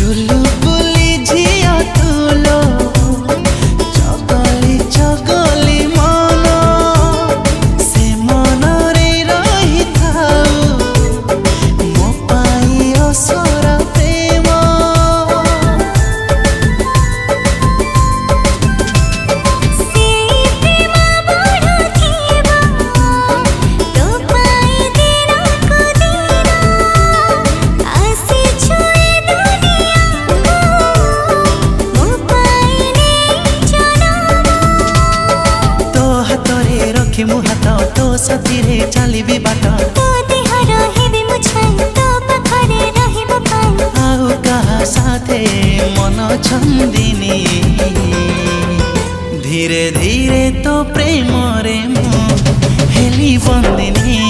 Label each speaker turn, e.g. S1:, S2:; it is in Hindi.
S1: चुलु बुली झिया तुलो चगली चगली मन से मन रे रही थाऊ मो पाई असरा प्रेम
S2: से प्रेम बड़ थेबा तो पाई देना को देना आसे छुए दुनिया मो पाई ने जनम
S1: तो हाथरे रखी मु हाथ तो साथी रे चलिबी बाट
S2: तो देह रहिबे मु छाई तो पाखरे रहिबो पाई
S1: आउ कहा साथे मन छंदिनी धीरे धीरे तो प्रेम रे मु हेली बंदिनी।